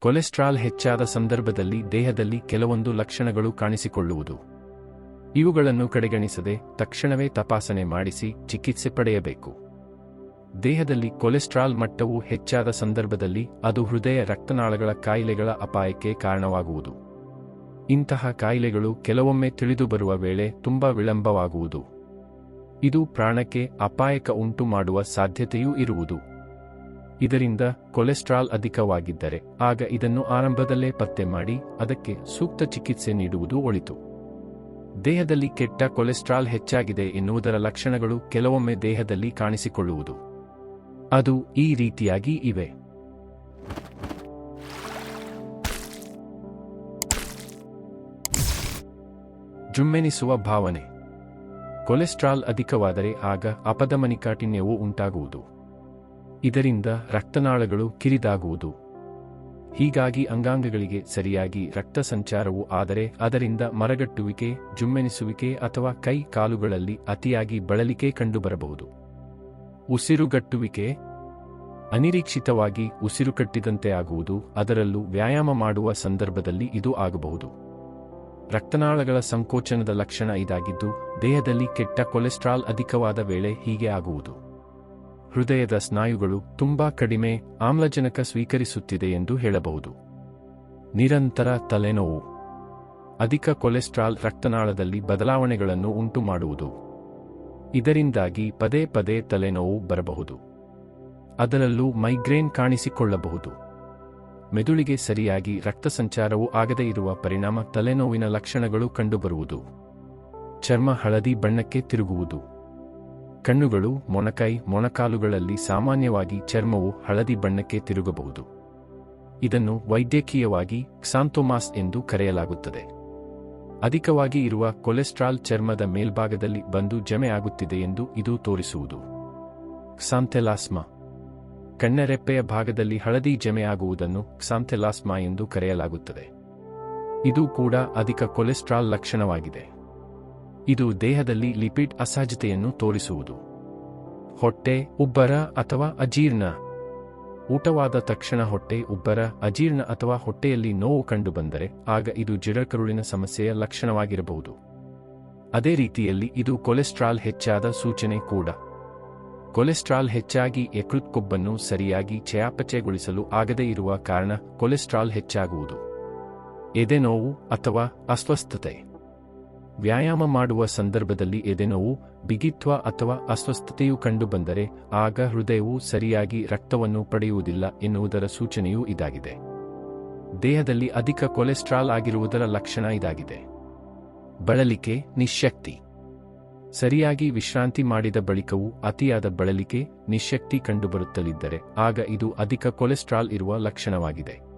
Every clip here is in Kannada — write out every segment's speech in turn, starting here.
ಕೊಲೆಸ್ಟ್ರಾಲ್ ಹೆಚ್ಚಾದ ಸಂದರ್ಭದಲ್ಲಿ ದೇಹದಲ್ಲಿ ಕೆಲವೊಂದು ಲಕ್ಷಣಗಳು ಕಾಣಿಸಿಕೊಳ್ಳುವುದು. ಇವುಗಳನ್ನು ಕಡೆಗಣಿಸದೆ ತಕ್ಷಣವೇ ತಪಾಸಣೆ ಮಾಡಿಸಿ ಚಿಕಿತ್ಸೆ ಪಡೆಯಬೇಕು. ದೇಹದಲ್ಲಿ ಕೊಲೆಸ್ಟ್ರಾಲ್ ಮಟ್ಟವು ಹೆಚ್ಚಾದ ಸಂದರ್ಭದಲ್ಲಿ ಅದು ಹೃದಯ ರಕ್ತನಾಳಗಳ ಕಾಯಿಲೆಗಳ ಅಪಾಯಕ್ಕೆ ಕಾರಣವಾಗುವುದು. ಇಂತಹ ಕಾಯಿಲೆಗಳು ಕೆಲವೊಮ್ಮೆ ತಿಳಿದುಬರುವ ವೇಳೆ ತುಂಬಾ ವಿಳಂಬವಾಗುವುದು. ಇದು ಪ್ರಾಣಕ್ಕೆ ಅಪಾಯಕ ಉಂಟು ಮಾಡುವ ಸಾಧ್ಯತೆಯೂ ಇರುವುದು. ಇದರಿಂದ ಕೊಲೆಸ್ಟ್ರಾಲ್ ಅಧಿಕವಾಗಿದ್ದರೆ ಆಗ ಇದನ್ನು ಆರಂಭದಲ್ಲೇ ಪತ್ತೆ ಮಾಡಿ ಅದಕ್ಕೆ ಸೂಕ್ತ ಚಿಕಿತ್ಸೆ ನೀಡುವುದು ಒಳಿತು. ದೇಹದಲ್ಲಿ ಕೆಟ್ಟ ಕೊಲೆಸ್ಟ್ರಾಲ್ ಹೆಚ್ಚಾಗಿದೆ ಎನ್ನುವುದರ ಲಕ್ಷಣಗಳು ಕೆಲವೊಮ್ಮೆ ದೇಹದಲ್ಲಿ ಕಾಣಿಸಿಕೊಳ್ಳುವುದು. ಅದು ಈ ರೀತಿಯಾಗಿ ಇವೆ. ಜುಮ್ಮೆನಿಸುವ ಭಾವನೆ. ಕೊಲೆಸ್ಟ್ರಾಲ್ ಅಧಿಕವಾದರೆ ಆಗ ಅಪಧಮನಿಕಾಠಿಣ್ಯವು ಉಂಟಾಗುವುದು. ಇದರಿಂದ ರಕ್ತನಾಳಗಳು ಕಿರಿದಾಗುವುದು. ಹೀಗಾಗಿ ಅಂಗಾಂಗಗಳಿಗೆ ಸರಿಯಾಗಿ ರಕ್ತ ಸಂಚಾರವು ಆದರೆ ಅದರಿಂದ ಮರಗಟ್ಟುವಿಕೆ, ಜುಮ್ಮೆನಿಸುವಿಕೆ ಅಥವಾ ಕೈ ಕಾಲುಗಳಲ್ಲಿ ಅತಿಯಾಗಿ ಬಳಲಿಕೆ ಕಂಡುಬರಬಹುದು. ಉಸಿರುಗಟ್ಟುವಿಕೆ. ಅನಿರೀಕ್ಷಿತವಾಗಿ ಉಸಿರುಕಟ್ಟಿದಂತೆ ಆಗುವುದು, ಅದರಲ್ಲೂ ವ್ಯಾಯಾಮ ಮಾಡುವ ಸಂದರ್ಭದಲ್ಲಿ ಇದು ಆಗಬಹುದು. ರಕ್ತನಾಳಗಳ ಸಂಕೋಚನದ ಲಕ್ಷಣ ಇದಾಗಿದ್ದು, ದೇಹದಲ್ಲಿ ಕೆಟ್ಟ ಕೊಲೆಸ್ಟ್ರಾಲ್ ಅಧಿಕವಾದ ವೇಳೆ ಹೀಗೆ ಆಗುವುದು. ಹೃದಯದ ಸ್ನಾಯುಗಳು ತುಂಬಾ ಕಡಿಮೆ ಆಮ್ಲಜನಕ ಸ್ವೀಕರಿಸುತ್ತಿದೆ ಎಂದು ಹೇಳಬಹುದು. ನಿರಂತರ ತಲೆನೋವು. ಅಧಿಕ ಕೊಲೆಸ್ಟ್ರಾಲ್ ರಕ್ತನಾಳದಲ್ಲಿ ಬದಲಾವಣೆಗಳನ್ನು ಉಂಟುಮಾಡುವುದು. ಇದರಿಂದಾಗಿ ಪದೇ ಪದೇ ತಲೆನೋವು ಬರಬಹುದು. ಅದರಲ್ಲೂ ಮೈಗ್ರೇನ್ ಕಾಣಿಸಿಕೊಳ್ಳಬಹುದು. ಮೆದುಳಿಗೆ ಸರಿಯಾಗಿ ರಕ್ತ ಸಂಚಾರವು ಆಗದೇ ಇರುವ ಪರಿಣಾಮ ತಲೆನೋವಿನ ಲಕ್ಷಣಗಳು ಕಂಡುಬರುವುದು. ಚರ್ಮ ಹಳದಿ ಬಣ್ಣಕ್ಕೆ ತಿರುಗುವುದು. ಕಣ್ಣುಗಳು, ಮೊಣಕೈ, ಮೊಣಕಾಲುಗಳಲ್ಲಿ ಸಾಮಾನ್ಯವಾಗಿ ಚರ್ಮವು ಹಳದಿ ಬಣ್ಣಕ್ಕೆ ತಿರುಗಬಹುದು. ಇದನ್ನು ವೈದ್ಯಕೀಯವಾಗಿ ಕ್ಸಾಂಥೋಮಾಸ್ ಎಂದು ಕರೆಯಲಾಗುತ್ತದೆ. ಅಧಿಕವಾಗಿ ಇರುವ ಕೊಲೆಸ್ಟ್ರಾಲ್ ಚರ್ಮದ ಮೇಲ್ಭಾಗದಲ್ಲಿ ಬಂದು ಜಮೆ ಆಗುತ್ತಿದೆ ಎಂದು ಇದು ತೋರಿಸುವುದು. ಕ್ಸಾಂಥೆಲಾಸ್ಮಾ. ಕಣ್ಣರೆಪ್ಪೆಯ ಭಾಗದಲ್ಲಿ ಹಳದಿ ಜಮೆಯಾಗುವುದನ್ನು ಕ್ಸಾಂಥೆಲಾಸ್ಮಾ ಎಂದು ಕರೆಯಲಾಗುತ್ತದೆ. ಇದು ಕೂಡ ಅಧಿಕ ಕೊಲೆಸ್ಟ್ರಾಲ್ ಲಕ್ಷಣವಾಗಿದೆ. ಇದು ದೇಹದಲ್ಲಿ ಲಿಪಿಡ್ ಅಸಹಜತೆಯನ್ನು ತೋರಿಸುವುದು. ಹೊಟ್ಟೆ ಉಬ್ಬರ ಅಥವಾ ಅಜೀರ್ಣ. ಊಟವಾದ ತಕ್ಷಣ ಹೊಟ್ಟೆ ಉಬ್ಬರ, ಅಜೀರ್ಣ ಅಥವಾ ಹೊಟ್ಟೆಯಲ್ಲಿ ನೋವು ಕಂಡುಬಂದರೆ ಆಗ ಇದು ಜಠರಕರುಳಿನ ಸಮಸ್ಯೆಯ ಲಕ್ಷಣವಾಗಿರಬಹುದು. ಅದೇ ರೀತಿಯಲ್ಲಿ ಇದು ಕೊಲೆಸ್ಟ್ರಾಲ್ ಹೆಚ್ಚಾದ ಸೂಚನೆ ಕೂಡ. ಕೊಲೆಸ್ಟ್ರಾಲ್ ಹೆಚ್ಚಾಗಿ ಯಕೃತ್ ಕೊಬ್ಬನ್ನು ಸರಿಯಾಗಿ ಚಯಾಪಚಯಗೊಳಿಸಲು ಆಗದೇ ಇರುವ ಕಾರಣ ಕೊಲೆಸ್ಟ್ರಾಲ್ ಹೆಚ್ಚಾಗುವುದು. ಎದೆನೋವು ಅಥವಾ ಅಸ್ವಸ್ಥತೆ. ವ್ಯಾಯಾಮ ಮಾಡುವ ಸಂದರ್ಭದಲ್ಲಿ ಎದೆನೋವು, ಬಿಗಿತ್ವ ಅಥವಾ ಅಸ್ವಸ್ಥತೆಯು ಕಂಡುಬಂದರೆ ಆಗ ಹೃದಯವು ಸರಿಯಾಗಿ ರಕ್ತವನ್ನು ಪಡೆಯುವುದಿಲ್ಲ ಎನ್ನುವುದರ ಸೂಚನೆಯೂ ಇದಾಗಿದೆ. ದೇಹದಲ್ಲಿ ಅಧಿಕ ಕೊಲೆಸ್ಟ್ರಾಲ್ ಆಗಿರುವುದರ ಲಕ್ಷಣ ಇದಾಗಿದೆ. ಬಳಲಿಕೆ, ನಿಶ್ಶಕ್ತಿ. ಸರಿಯಾಗಿ ವಿಶ್ರಾಂತಿ ಮಾಡಿದ ಬಳಿಕವೂ ಅತಿಯಾದ ಬಳಲಿಕೆ, ನಿಶ್ಶಕ್ತಿ ಕಂಡುಬರುತ್ತಲಿದ್ದರೆ ಆಗ ಇದು ಅಧಿಕ ಕೊಲೆಸ್ಟ್ರಾಲ್ ಇರುವ ಲಕ್ಷಣವಾಗಿದೆ.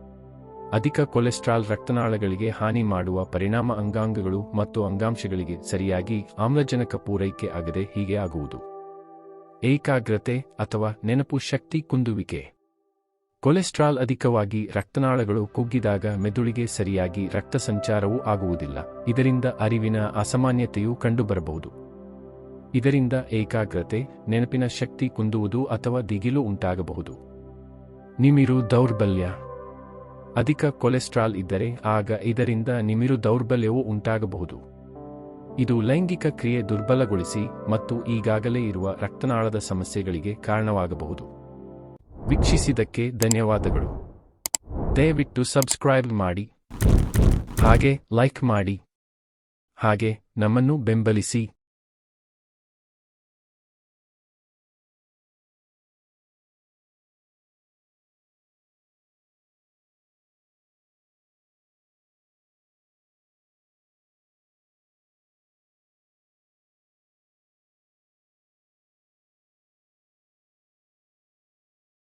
ಅಧಿಕ ಕೊಲೆಸ್ಟ್ರಾಲ್ ರಕ್ತನಾಳಗಳಿಗೆ ಹಾನಿ ಮಾಡುವ ಪರಿಣಾಮ ಅಂಗಾಂಗಗಳು ಮತ್ತು ಅಂಗಾಂಶಗಳಿಗೆ ಸರಿಯಾಗಿ ಆಮ್ಲಜನಕ ಪೂರೈಕೆ ಆಗದೆ ಹೀಗೆ ಆಗುವುದು. ಏಕಾಗ್ರತೆ ಅಥವಾ ನೆನಪು ಶಕ್ತಿ ಕುಂದುವಿಕೆ. ಕೊಲೆಸ್ಟ್ರಾಲ್ ಅಧಿಕವಾಗಿ ರಕ್ತನಾಳಗಳು ಕುಗ್ಗಿದಾಗ ಮೆದುಳಿಗೆ ಸರಿಯಾಗಿ ರಕ್ತ ಸಂಚಾರವೂ ಆಗುವುದಿಲ್ಲ. ಇದರಿಂದ ಅರಿವಿನ ಅಸಾಮಾನ್ಯತೆಯೂ ಕಂಡುಬರಬಹುದು. ಇದರಿಂದ ಏಕಾಗ್ರತೆ, ನೆನಪಿನ ಶಕ್ತಿ ಕುಂದುವುದು ಅಥವಾ ದಿಗಿಲು ಉಂಟಾಗಬಹುದು. ನಿಮಿರು ದೌರ್ಬಲ್ಯ. ಅಧಿಕ ಕೊಲೆಸ್ಟ್ರಾಲ್ ಇದ್ದರೆ ಆಗ ಇದರಿಂದ ನಿಮಿರು ದೌರ್ಬಲ್ಯವೂ ಉಂಟಾಗಬಹುದು. ಇದು ಲೈಂಗಿಕ ಕ್ರಿಯೆ ದುರ್ಬಲಗೊಳಿಸಿ ಮತ್ತು ಈಗಾಗಲೇ ಇರುವ ರಕ್ತನಾಳದ ಸಮಸ್ಯೆಗಳಿಗೆ ಕಾರಣವಾಗಬಹುದು. ವೀಕ್ಷಿಸಿದ್ದಕ್ಕೆ ಧನ್ಯವಾದಗಳು. ದಯವಿಟ್ಟು ಸಬ್ಸ್ಕ್ರೈಬ್ ಮಾಡಿ, ಹಾಗೆ ಲೈಕ್ ಮಾಡಿ, ಹಾಗೆ ನಮ್ಮನ್ನು ಬೆಂಬಲಿಸಿ.